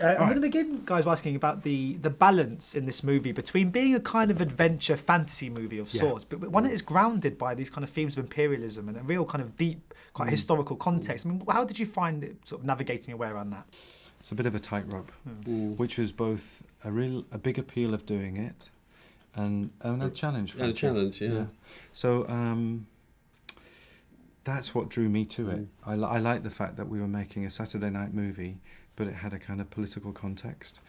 I'm going to begin, guys, by asking about the balance in this movie between being a kind of adventure fantasy movie of sorts, but one that is grounded by these kind of themes of imperialism and a real kind of deep, quite historical context. I mean, how did you find it sort of navigating your way around that? It's a bit of a tightrope, which was both a big appeal of doing it and a challenge. A challenge, yeah. So that's what drew me to it. I like the fact that we were making a Saturday night movie, but it had a kind of political context,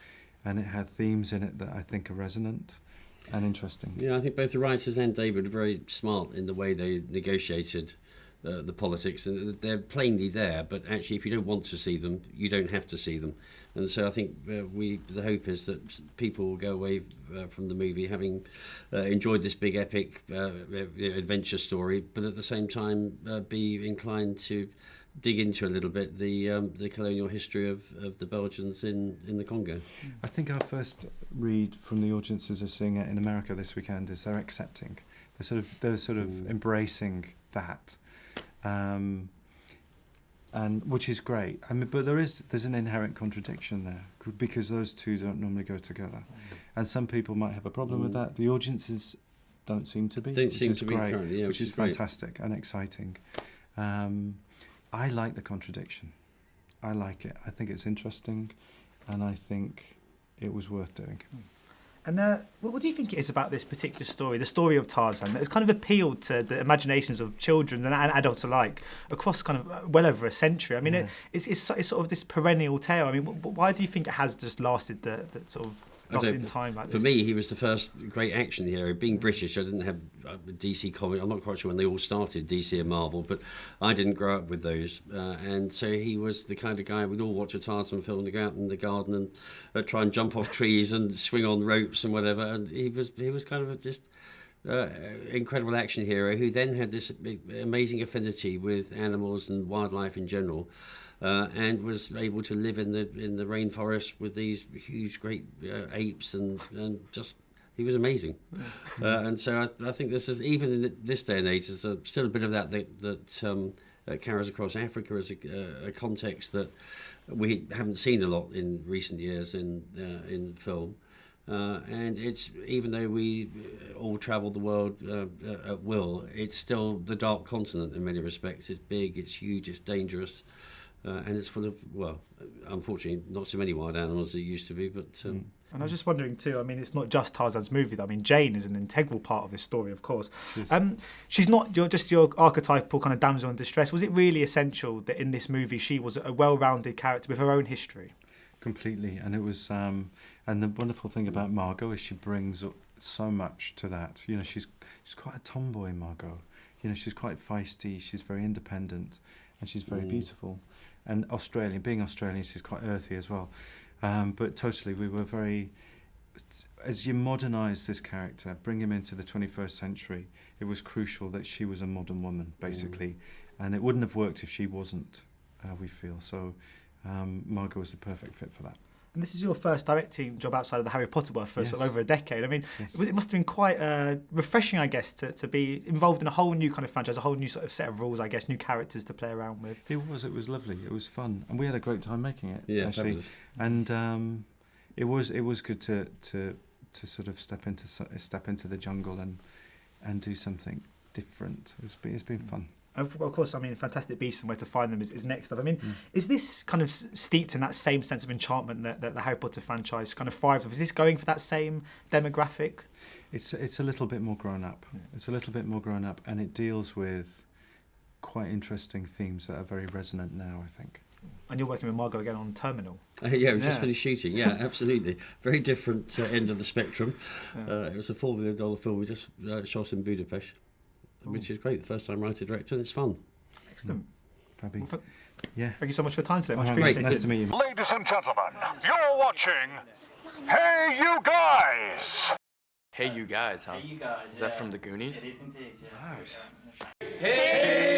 and it had themes in it that I think are resonant and interesting. Yeah, I think both the writers and David are very smart in the way they negotiated the politics, and they're plainly there, but actually if you don't want to see them, you don't have to see them. And so I think the hope is that people will go away from the movie having enjoyed this big epic adventure story, but at the same time be inclined to dig into a little bit the colonial history of the Belgians in the Congo. I think our first read from the audiences are seeing it in America this weekend is they're accepting, they're sort of embracing that, and which is great. I mean, but there's an inherent contradiction there because those two don't normally go together, and some people might have a problem with that. The audiences don't seem to be, which is fantastic and exciting. I like the contradiction. I like it. I think it's interesting, and I think it was worth doing. And what do you think it is about this particular story, the story of Tarzan, that has kind of appealed to the imaginations of children and adults alike across kind of well over a century? I mean, it's sort of this perennial tale. I mean, why do you think it has just lasted the sort of in time like this? For me, he was the first great action hero. Being British, I didn't have DC comics. I'm not quite sure when they all started, DC and Marvel, but I didn't grow up with those. And so he was the kind of guy we'd all watch a Tarzan film and go out in the garden and try and jump off trees and swing on ropes and whatever. And he was kind of this incredible action hero who then had this amazing affinity with animals and wildlife in general. And was able to live in the rainforest with these huge, great apes, and just he was amazing. And so I think this is, even in this day and age, there's still a bit of that carries across Africa as a context that we haven't seen a lot in recent years in film. And it's, even though we all travel the world at will, it's still the dark continent in many respects. It's big, it's huge, it's dangerous. And it's full of, well, unfortunately, not so many wild animals as it used to be, but... And I was just wondering too, I mean, it's not just Tarzan's movie, though. I mean, Jane is an integral part of this story, of course. Yes. She's not just your archetypal kind of damsel in distress. Was it really essential that in this movie she was a well-rounded character with her own history? Completely, and it was... and the wonderful thing about Margot is she brings up so much to that. You know, she's quite a tomboy, Margot. You know, she's quite feisty, she's very independent, and she's very beautiful. And being Australian, she's quite earthy as well. But totally, we were very... As you modernise this character, bring him into the 21st century, it was crucial that she was a modern woman, basically. And it wouldn't have worked if she wasn't, we feel. So Margot was the perfect fit for that. And this is your first directing job outside of the Harry Potter world for sort of over a decade. I mean, it must have been quite refreshing, I guess, to be involved in a whole new kind of franchise, a whole new sort of set of rules, I guess, new characters to play around with. It was lovely. It was fun, and we had a great time making it. Actually, fabulous. And it was good to sort of step into the jungle and do something different. It's been fun. Of course, I mean, Fantastic Beasts and Where to Find Them is next up. I mean, is this kind of steeped in that same sense of enchantment that the Harry Potter franchise kind of thrives with? Is this going for that same demographic? It's a little bit more grown up. Yeah. It's a little bit more grown up, and it deals with quite interesting themes that are very resonant now, I think. And you're working with Margot again on Terminal. We've just finished shooting. Yeah, absolutely. Very different end of the spectrum. It was a $4 million film we just shot in Budapest. Which is great, the first time writer-director, and it's fun. Excellent. Fabby. Well, yeah. Thank you so much for your time today. Much appreciated. Nice to meet you. Ladies and gentlemen, you're watching Hey You Guys! Hey You Guys, huh? Hey You Guys. Is that from the Goonies? It is indeed, yeah. Nice. Hey!